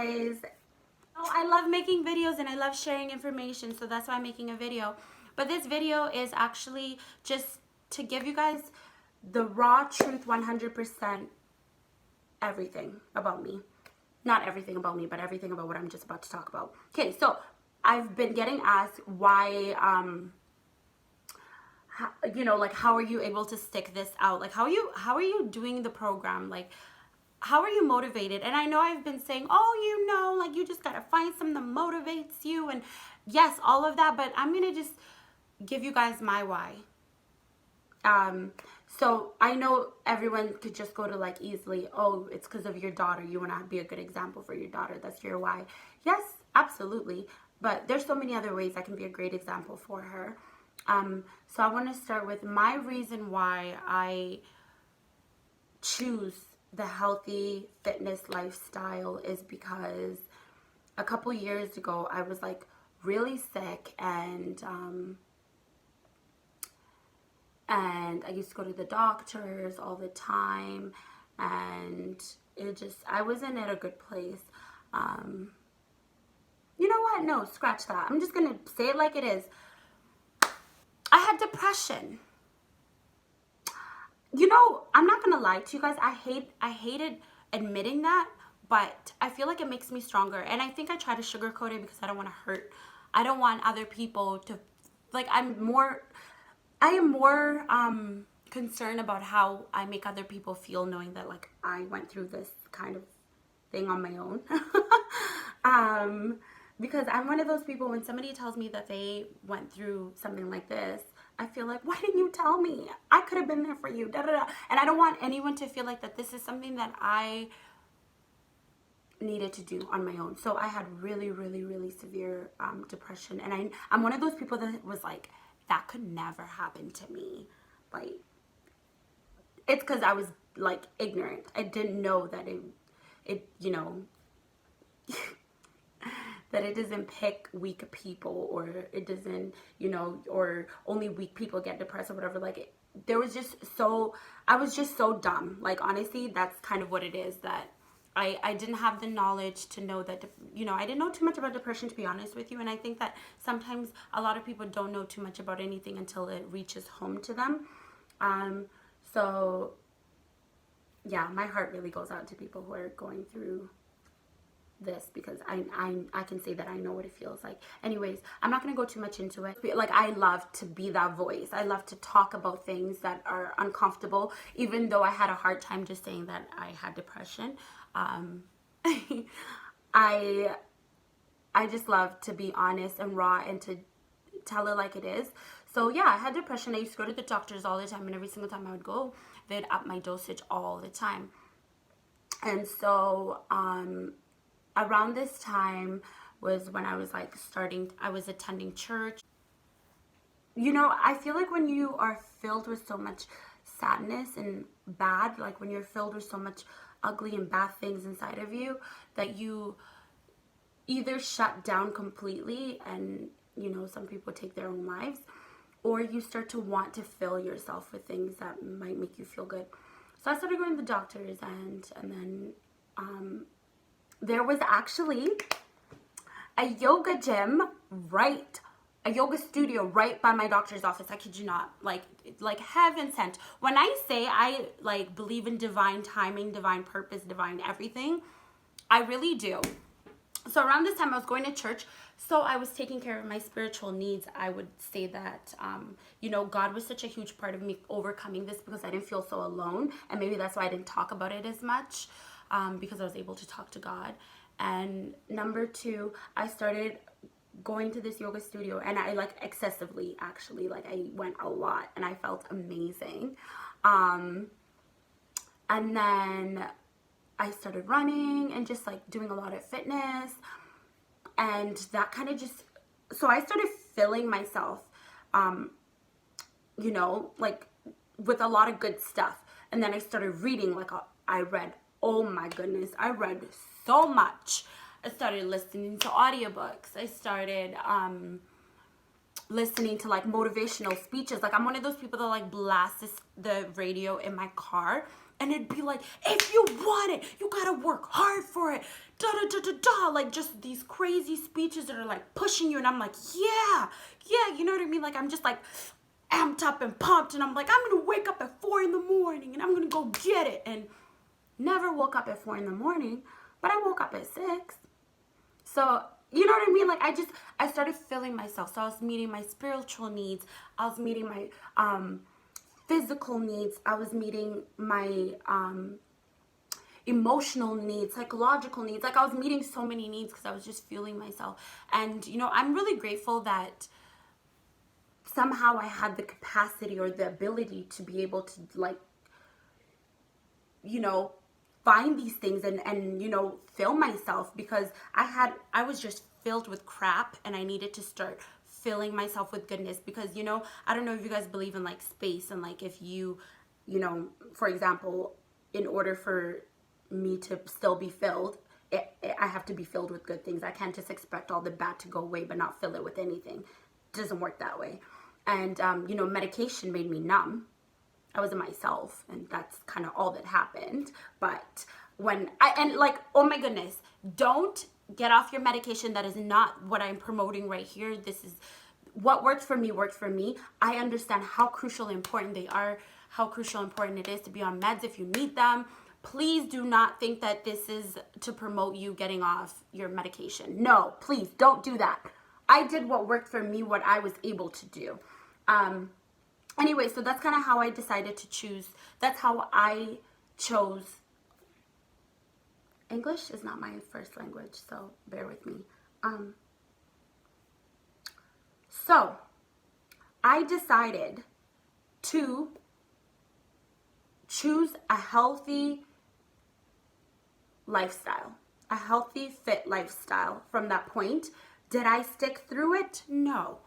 guys. Oh, I love making videos and I love sharing information, so that's why I'm making a video. But this video is actually just to give you guys the raw truth, 100% everything about me. Not everything about me, but everything about what I'm just about to talk about. Okay, so I've been getting asked why, like, how are you able to stick this out? Like, how are you doing the program? Like, how are you motivated? And I know I've been saying, oh, like, you just gotta find something that motivates you, and yes, all of that, but I'm gonna just give you guys my why. So I know everyone could just go to like easily, oh, it's because of your daughter. You want to be a good example for your daughter. That's your why. Yes, absolutely. But there's so many other ways I can be a great example for her. So I want to start with my reason why I choose the healthy fitness lifestyle is because a couple years ago I was like really sick, and I used to go to the doctors all the time, and I wasn't at a good place. You know what? No, scratch that. I'm just gonna say it like it is. I had depression. I'm not gonna lie to you guys. I hated admitting that, but I feel like it makes me stronger. And I think I try to sugarcoat it because I don't want to hurt. I don't want other people to, like, I am more concerned about how I make other people feel, knowing that like I went through this kind of thing on my own. Because I'm one of those people, when somebody tells me that they went through something like this, I feel like, why didn't you tell me? I could have been there for you. Da, da, da. And I don't want anyone to feel like that this is something that I needed to do on my own. So I had really, really, really severe depression. And I'm one of those people that was like, that could never happen to me. Like, it's because I was like ignorant. I didn't know that that it doesn't pick weak people, or it doesn't, or only weak people get depressed or whatever. Like, I was just so dumb. Like, honestly, that's kind of what it is, that I didn't have the knowledge to know that, I didn't know too much about depression, to be honest with you. And I think that sometimes a lot of people don't know too much about anything until it reaches home to them. So yeah, my heart really goes out to people who are going through this, because I can say that I know what it feels like. Anyways, I'm not going to go too much into it. Like, I love to be that voice. I love to talk about things that are uncomfortable, even though I had a hard time just saying that I had depression. I just love to be honest and raw and to tell it like it is. So yeah, I had depression. I used to go to the doctors all the time, and every single time I would go, they'd up my dosage all the time. And so around this time was when I was like I was attending church. I feel like when you are filled with so much sadness and bad, like when you're filled with so much ugly and bad things inside of you, that you either shut down completely and, some people take their own lives, or you start to want to fill yourself with things that might make you feel good. So I started going to the doctors, and then there was actually a yoga gym a yoga studio right by my doctor's office. I kid you not. Like heaven sent. When I say I like believe in divine timing, divine purpose, divine everything, I really do. So around this time I was going to church, so I was taking care of my spiritual needs. I would say that, God was such a huge part of me overcoming this, because I didn't feel so alone. And maybe that's why I didn't talk about it as much, because I was able to talk to God. And number two, I started going to this yoga studio, and I like excessively, actually, like I went a lot, and I felt amazing. And then I started running and just like doing a lot of fitness, and that kind of so I started filling myself, like with a lot of good stuff. And then I started reading, I read, oh my goodness, I read so much. I started listening to audiobooks. I started listening to like motivational speeches. Like, I'm one of those people that like blasts the radio in my car And it'd be like, if you want it, you gotta work hard for it. Da da da da da. Like just these crazy speeches that are like pushing you. And I'm like, yeah, you know what I mean? Like I'm just like amped up and pumped. And I'm like, I'm gonna wake up at 4 in the morning and I'm gonna go get it. And never woke up at 4 in the morning, but I woke up at 6. So, you know what I mean? Like I started feeling myself. So I was meeting my spiritual needs. I was meeting my physical needs. I was meeting my emotional needs, psychological needs. Like I was meeting so many needs because I was just feeling myself. And, you know, I'm really grateful that somehow I had the capacity or the ability to be able to, like, you know, find these things and you know, fill myself, because I was just filled with crap and I needed to start filling myself with goodness. Because, you know, I don't know if you guys believe in like space, and like if you know, for example, in order for me to still be filled, I have to be filled with good things. I can't just expect all the bad to go away but not fill it with anything. It doesn't work that way. And you know, medication made me numb. I wasn't myself, and that's kind of all that happened. But and like, oh my goodness, don't get off your medication. That is not what I'm promoting right here. This is what works for me, works for me. I understand how crucial and important they are, how crucial and important it is to be on meds if you need them. Please do not think that this is to promote you getting off your medication. No, please don't do that. I did what worked for me, what I was able to do. Anyway, so that's kind of how I decided to choose. That's how I chose. English is not my first language, so bear with me. So I decided to choose a healthy lifestyle, a healthy, fit lifestyle. From that point, did I stick through it? No.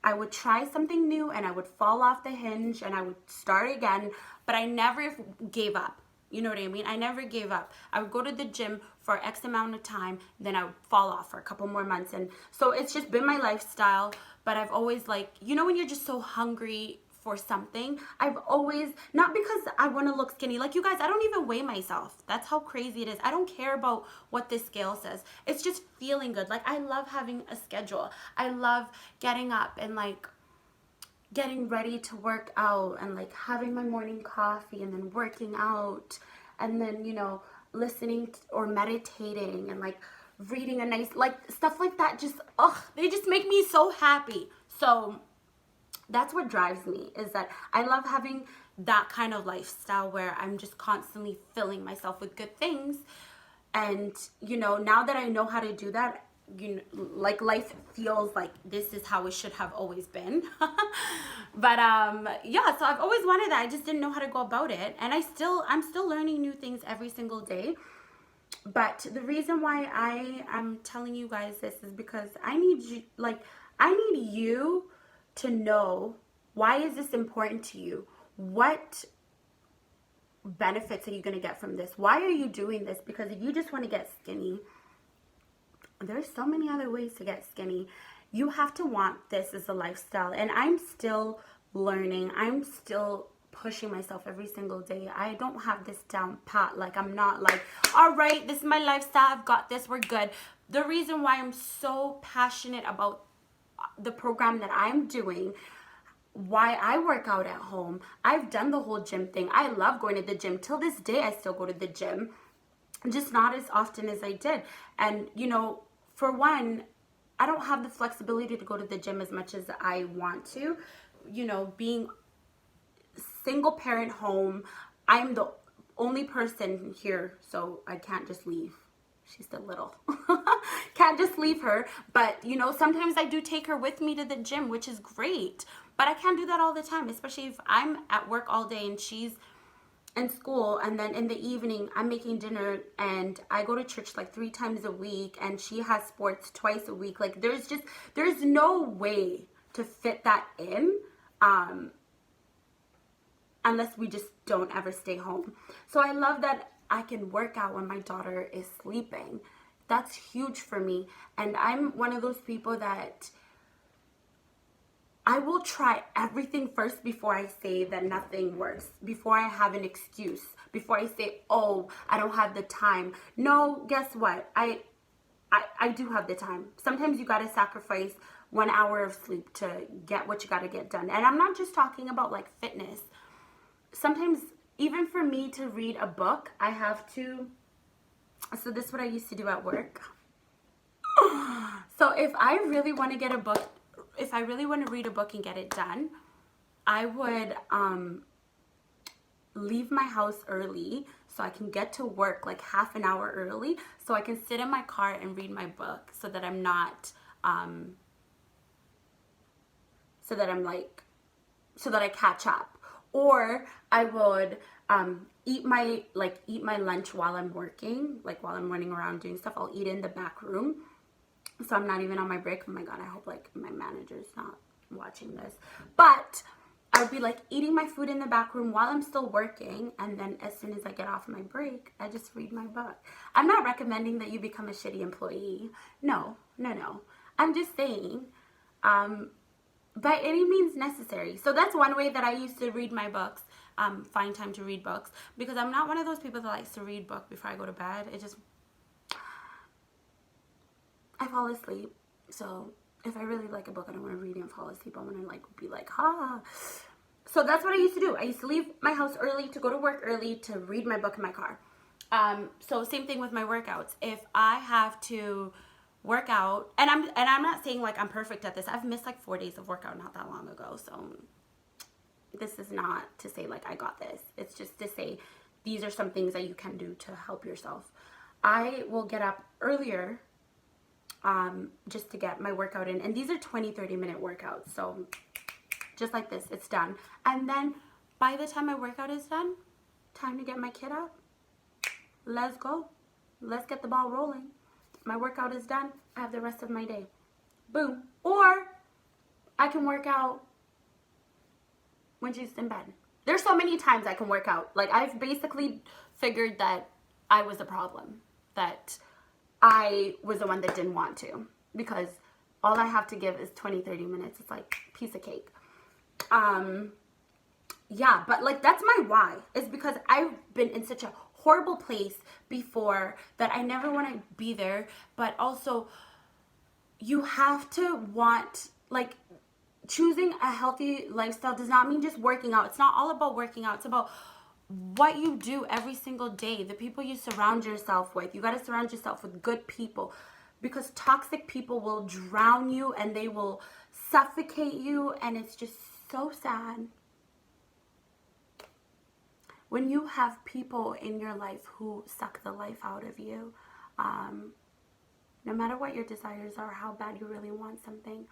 I would try something new and I would fall off the hinge and I would start again, but I never gave up. You know what I mean? I never gave up. I would go to the gym for X amount of time, then I would fall off for a couple more months. And so it's just been my lifestyle, but I've always, like, you know, when you're just so hungry for something, I've always, not because I want to look skinny, like you guys, I don't even weigh myself. That's how crazy it is. I don't care about what this scale says. It's just feeling good. Like, I love having a schedule. I love getting up and like getting ready to work out and like having my morning coffee and then working out and then, you know, listening or meditating and like reading a nice, like stuff like that. Just, they just make me so happy. So that's what drives me, is that I love having that kind of lifestyle where I'm just constantly filling myself with good things. And, you know, now that I know how to do that, you know, like life feels like this is how it should have always been. But yeah, so I've always wanted that. I just didn't know how to go about it. And I'm still learning new things every single day. But the reason why I am telling you guys this is because I need you to know, why is this important to you? What benefits are you going to get from this? Why are you doing this? Because if you just want to get skinny, there's so many other ways to get skinny. You have to want this as a lifestyle. And I'm still learning. I'm still pushing myself every single day. I don't have this down pat. Like, I'm not like, all right, this is my lifestyle. I've got this. We're good. The reason why I'm so passionate about the program that I'm doing, why I work out at home, I've done the whole gym thing. I love going to the gym. Till this day, I still go to the gym, just not as often as I did. And, you know, for one, I don't have the flexibility to go to the gym as much as I want to. You know, being single parent home, I'm the only person here, so I can't just leave. She's still little. Can't just leave her. But, you know, sometimes I do take her with me to the gym, which is great. But I can't do that all the time, especially if I'm at work all day and she's in school. And then in the evening, I'm making dinner and I go to church like 3 times a week. And she has sports twice a week. Like, there's no way to fit that in unless we just don't ever stay home. So I love that I can work out when my daughter is sleeping. That's huge for me. And I'm one of those people that I will try everything first before I say that nothing works, before I have an excuse, before I say, oh, I don't have the time. No, guess what? I do have the time. Sometimes you got to sacrifice 1 hour of sleep to get what you got to get done. And I'm not just talking about like fitness. Sometimes even for me to read a book, I have to, so this is what I used to do at work. So if I really want to get a book, if I really want to read a book and get it done, I would leave my house early so I can get to work like half an hour early so I can sit in my car and read my book so that I'm not, so that I catch up. Or I would eat my lunch while I'm working, like while I'm running around doing stuff. I'll eat in the back room. So I'm not even on my break. Oh my God, I hope like my manager's not watching this. But I would be like eating my food in the back room while I'm still working. And then as soon as I get off my break, I just read my book. I'm not recommending that you become a shitty employee. No. I'm just saying, by any means necessary. So that's one way that I used to read my books, find time to read books. Because I'm not one of those people that likes to read book before I go to bed. I fall asleep. So if I really like a book, I don't want to read it and fall asleep. I want to like be like, ha. So that's what I used to do. I used to leave my house early to go to work early to read my book in my car. So same thing with my workouts. If I have to work out, and I'm not saying like I'm perfect at this. I've missed like 4 days of workout not that long ago. So this is not to say like I got this. It's just to say these are some things that you can do to help yourself. I will get up earlier just to get my workout in. And these are 20-30 minute workouts. So just like this, it's done. And then by the time my workout is done, time to get my kid up. Let's go. Let's get the ball rolling. My workout is done. I have the rest of my day. Boom. Or I can work out when she's in bed. There's so many times I can work out. Like I've basically figured that I was the problem. That I was the one that didn't want to, because all I have to give is 20-30 minutes. It's like piece of cake. Yeah, but like that's my why. It's because I've been in such a horrible place before that I never want to be there. But also you have to want, like, choosing a healthy lifestyle does not mean just working out. It's not all about working out. It's about what you do every single day, the people you surround yourself with. You got to surround yourself with good people, because toxic people will drown you and they will suffocate you, and it's just so sad when you have people in your life who suck the life out of you. No matter what your desires are, how bad you really want something,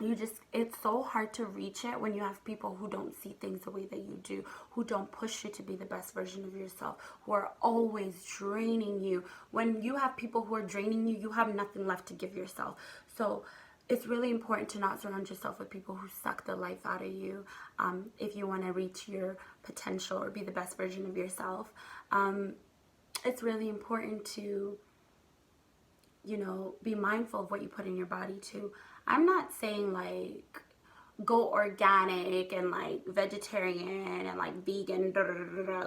it's so hard to reach it when you have people who don't see things the way that you do, who don't push you to be the best version of yourself, who are always draining you. When you have people who are draining you, you have nothing left to give yourself. So it's really important to not surround yourself with people who suck the life out of you, if you want to reach your potential or be the best version of yourself. It's really important to, be mindful of what you put in your body too. I'm not saying like go organic and like vegetarian and like vegan,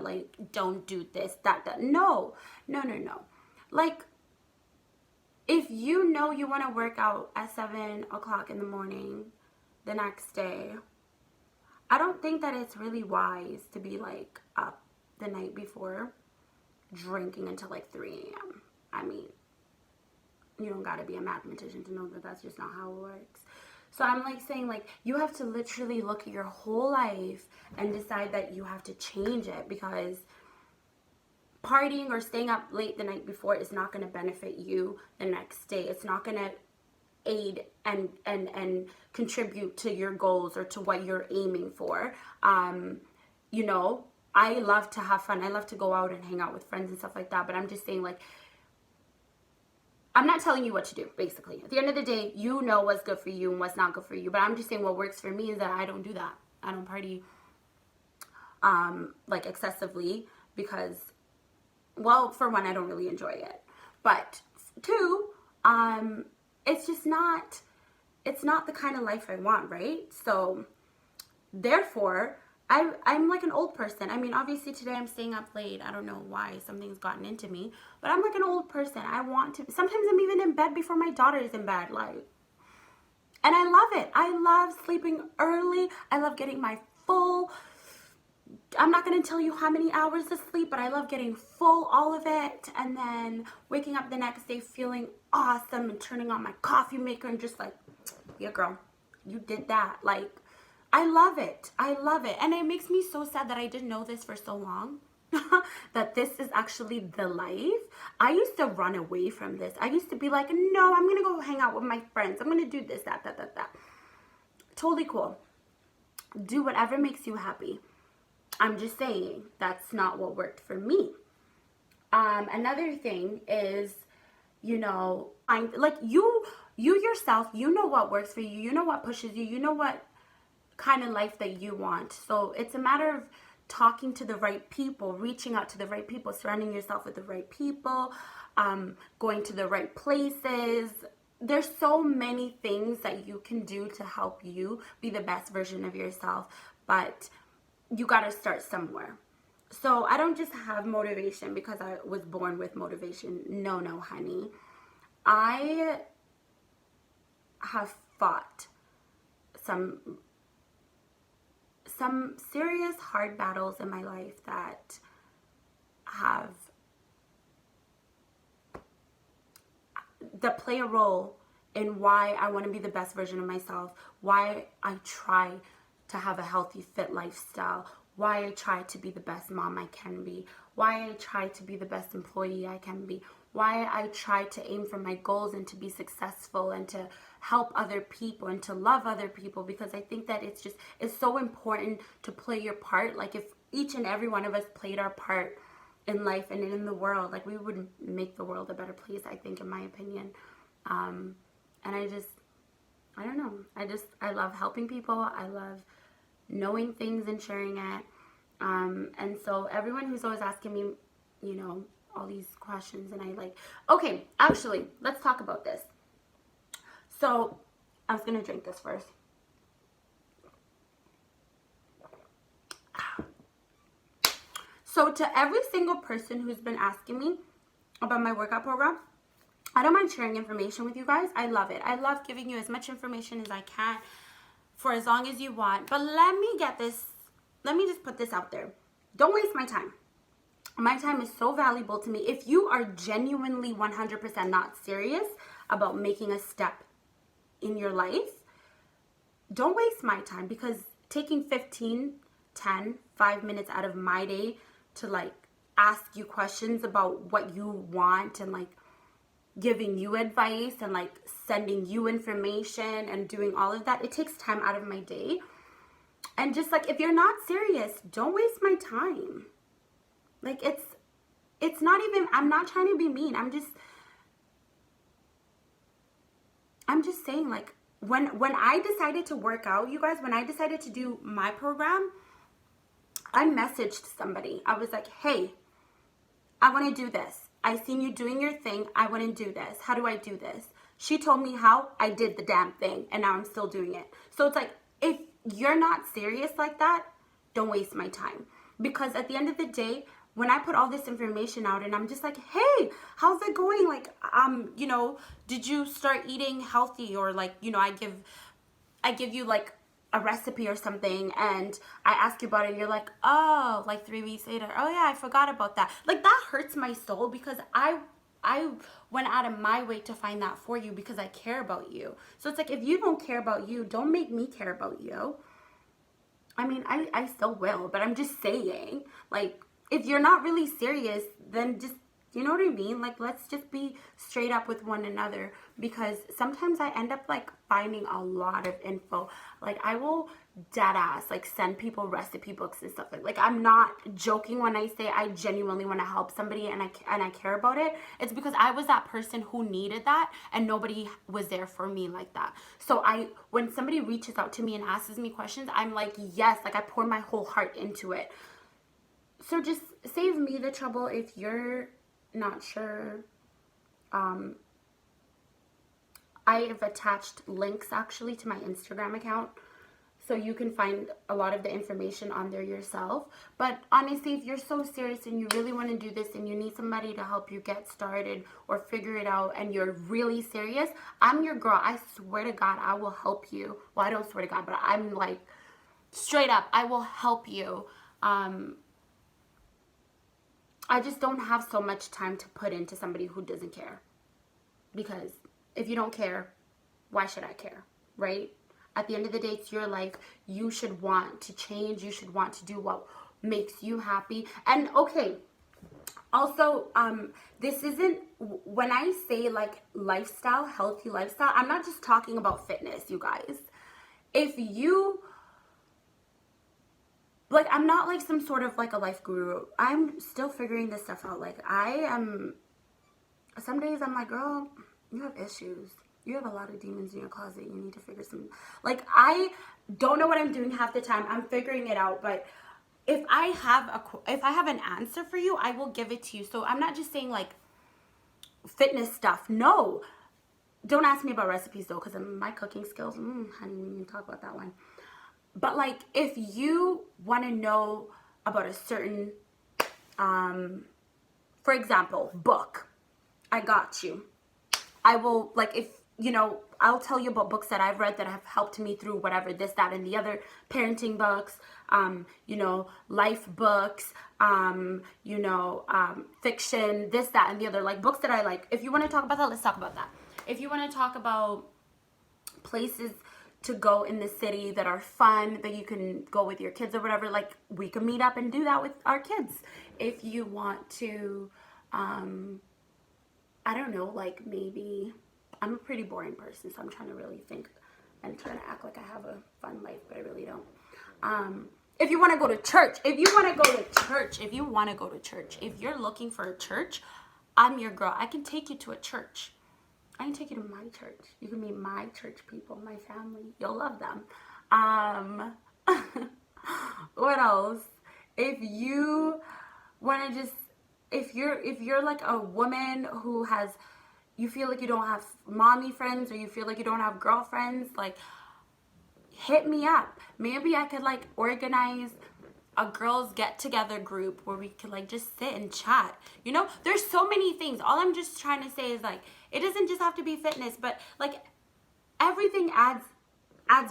like don't do this, that. No. Like, if you know you want to work out at 7 o'clock in the morning the next day, I don't think that it's really wise to be like up the night before drinking until like 3 a.m. I mean, you don't got to be a mathematician to know that that's just not how it works. So I'm like saying, like, you have to literally look at your whole life and decide that you have to change it, because partying or staying up late the night before is not going to benefit you the next day. It's not going to aid and contribute to your goals or to what you're aiming for. I love to have fun. I love to go out and hang out with friends and stuff like that. But I'm just saying, like, I'm not telling you what to do, basically. At the end of the day, you know what's good for you and what's not good for you. But I'm just saying what works for me is that I don't do that. I don't party like excessively, because, well, for one, I don't really enjoy it. But two, it's just not it's not the kind of life I want, right? So therefore, I'm like an old person. I mean, obviously today I'm staying up late. I don't know why, something's gotten into me, but I'm like an old person. I want to, sometimes I'm even in bed before my daughter is in bed, like, and I love it. I love sleeping early. I love getting my full, I'm not going to tell you how many hours of sleep, but I love getting full, all of it, and then waking up the next day feeling awesome and turning on my coffee maker and just like, yeah, girl, you did that. Like, I love it. I love it. And it makes me so sad that I didn't know this for so long. That this is actually the life. I used to run away from this. I used to be like, no, I'm going to go hang out with my friends. I'm going to do this, that. Totally cool. Do whatever makes you happy. I'm just saying that's not what worked for me. Another thing is, you know, like you yourself, you know what works for you. You know what pushes you. You know what kind of life that you want. So it's a matter of talking to the right people, reaching out to the right people, surrounding yourself with the right people, going to the right places. There's so many things that you can do to help you be the best version of yourself, but you got to start somewhere. So I don't just have motivation because I was born with motivation. No, honey. I have fought some serious hard battles in my life that play a role in why I want to be the best version of myself, why I try to have a healthy, fit lifestyle, why I try to be the best mom I can be, why I try to be the best employee I can be, why I try to aim for my goals and to be successful and to help other people and to love other people, because I think that it's so important to play your part. Like if each and every one of us played our part in life and in the world, like we would make the world a better place, I think, in my opinion. And I don't know. I love helping people. I love knowing things and sharing it. And so everyone who's always asking me, you know, all these questions, and I like, okay, actually, let's talk about this. So I was going to drink this first. So to every single person who's been asking me about my workout program, I don't mind sharing information with you guys. I love it. I love giving you as much information as I can for as long as you want. But let me just put this out there. Don't waste my time. My time is so valuable to me. If you are genuinely 100% not serious about making a step in your life, don't waste my time, because taking 15, 10, 5 minutes out of my day to like ask you questions about what you want and like giving you advice and like sending you information and doing all of that, it takes time out of my day. And just like, if you're not serious, don't waste my time. Like it's not even, I'm not trying to be mean. I'm just saying, like, when I decided to work out, you guys, when I decided to do my program, I messaged somebody. I was like, hey, I want to do this. I seen you doing your thing. I want to do this. How do I do this? She told me how. I did the damn thing, and now I'm still doing it. So it's like, if you're not serious like that, don't waste my time. Because at the end of the day, when I put all this information out and I'm just like, hey, how's it going? Like, you know, did you start eating healthy? Or like, you know, I give you like a recipe or something, and I ask you about it, and you're like, oh, like 3 weeks later, oh yeah, I forgot about that. Like, that hurts my soul, because I went out of my way to find that for you because I care about you. So it's like, if you don't care about you, don't make me care about you. I mean, I still will, but I'm just saying, like, if you're not really serious, then just, you know what I mean? Like, let's just be straight up with one another, because sometimes I end up like finding a lot of info. Like, I will dead ass like send people recipe books and stuff. Like I'm not joking when I say I genuinely want to help somebody and I care about it. It's because I was that person who needed that, and nobody was there for me like that. So when somebody reaches out to me and asks me questions, I'm like, yes, like I pour my whole heart into it. So just save me the trouble if you're not sure. I've attached links actually to my Instagram account, so you can find a lot of the information on there yourself. But honestly, if you're so serious and you really want to do this and you need somebody to help you get started or figure it out and you're really serious, I'm your girl. I swear to God, I will help you. Well, I don't swear to God, but I'm like, straight up, I will help you. I just don't have so much time to put into somebody who doesn't care. Because if you don't care, why should I care, right? At the end of the day, it's your life. You should want to change. You should want to do what makes you happy. And okay, also, this isn't, when I say like lifestyle, healthy lifestyle, I'm not just talking about fitness, you guys. If you, like, I'm not like some sort of like a life guru. I'm still figuring this stuff out. Like, some days I'm like, girl, you have issues. You have a lot of demons in your closet. You need to figure some, like, I don't know what I'm doing half the time. I'm figuring it out. But if I have an answer for you, I will give it to you. So I'm not just saying like fitness stuff. No, don't ask me about recipes though, because my cooking skills, honey, we need to talk about that one. But like, if you want to know about a certain, for example, book, I got you. I will, like, if, you know, I'll tell you about books that I've read that have helped me through whatever, this, that, and the other, parenting books, you know, life books, you know, fiction, this, that, and the other, like, books that I like. If you want to talk about that, let's talk about that. If you want to talk about places to go in the city that are fun, that you can go with your kids or whatever, like, we can meet up and do that with our kids. If you want to, I don't know, like, maybe, I'm a pretty boring person, so I'm trying to really think and trying to act like I have a fun life, but I really don't. If you want to go to church, if you want to go to church, if you're looking for a church, I'm your girl. I can take you to a church. I can take you to my church. You can meet my church people, my family. You'll love them. What else? If you want to just, if you're like a woman who has, you feel like you don't have mommy friends, or you feel like you don't have girlfriends, like, hit me up. Maybe I could like organize a girls get together group where we could like just sit and chat. You know, there's so many things. All I'm just trying to say is like, it doesn't just have to be fitness, but like everything adds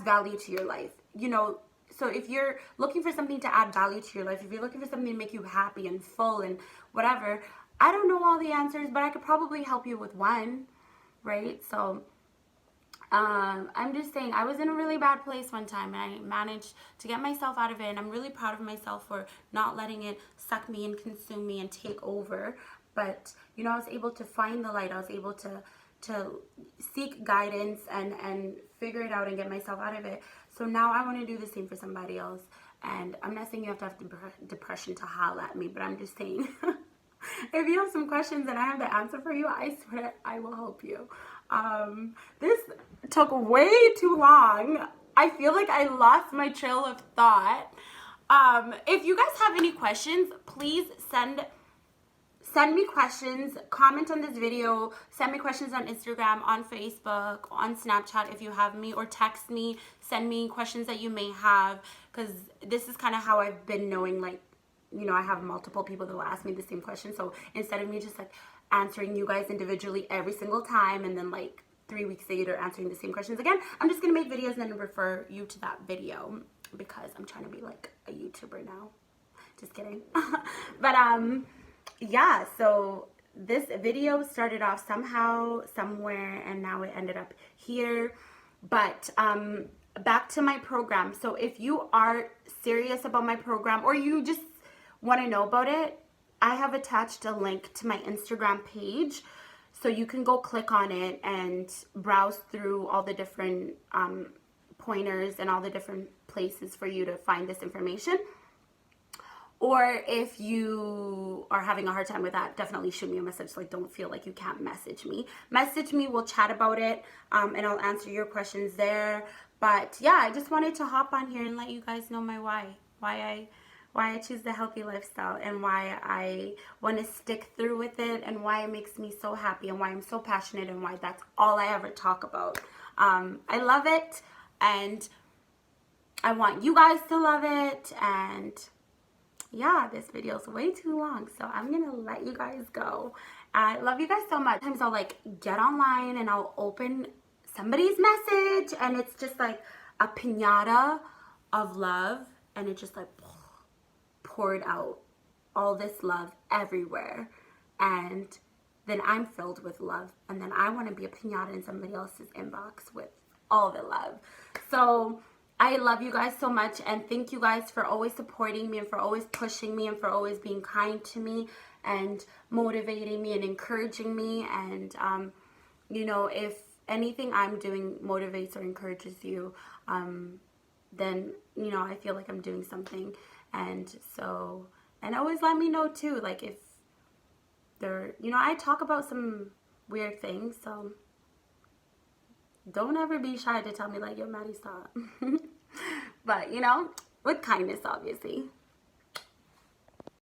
value to your life, you know. So if you're looking for something to add value to your life, if you're looking for something to make you happy and full and whatever, I don't know all the answers, but I could probably help you with one, right? So I'm just saying, I was in a really bad place one time and I managed to get myself out of it, and I'm really proud of myself for not letting it suck me and consume me and take over. But, you know, I was able to find the light. I was able to seek guidance and figure it out and get myself out of it. So now I want to do the same for somebody else. And I'm not saying you have to have depression to holler at me, but I'm just saying, if you have some questions and I have the answer for you, I swear I will help you. This took way too long. I feel like I lost my trail of thought. If you guys have any questions, please send me questions, comment on this video, send me questions on Instagram, on Facebook, on Snapchat if you have me, or text me, send me questions that you may have, because this is kind of how I've been knowing, like, you know, I have multiple people that will ask me the same question. So instead of me just like answering you guys individually every single time and then like 3 weeks later answering the same questions again, I'm just gonna make videos and then refer you to that video, because I'm trying to be like a YouTuber now. Just kidding. But yeah, so this video started off somehow, somewhere, and now it ended up here. But back to my program. So if you are serious about my program, or you just want to know about it, I have attached a link to my Instagram page, so you can go click on it and browse through all the different pointers and all the different places for you to find this information. Or if you are having a hard time with that, definitely shoot me a message. Like, don't feel like you can't message me. Message me, we'll chat about it, and I'll answer your questions there. But yeah, I just wanted to hop on here and let you guys know my why why I choose the healthy lifestyle and why I want to stick through with it and why it makes me so happy and why I'm so passionate and why that's all I ever talk about. I love it and I want you guys to love it. And yeah, this video is way too long, so I'm gonna let you guys go. I love you guys so much. Sometimes I'll like get online and I'll open somebody's message and it's just like a piñata of love and it just like poured out all this love everywhere, and then I'm filled with love, and then I want to be a piñata in somebody else's inbox with all the love. So I love you guys so much, and thank you guys for always supporting me and for always pushing me and for always being kind to me and motivating me and encouraging me. And you know, if anything I'm doing motivates or encourages you, then you know I feel like I'm doing something. And so, and always let me know too, like if there, you know, I talk about some weird things, so don't ever be shy to tell me like, yo, Maddie, stop. But you know, with kindness, obviously.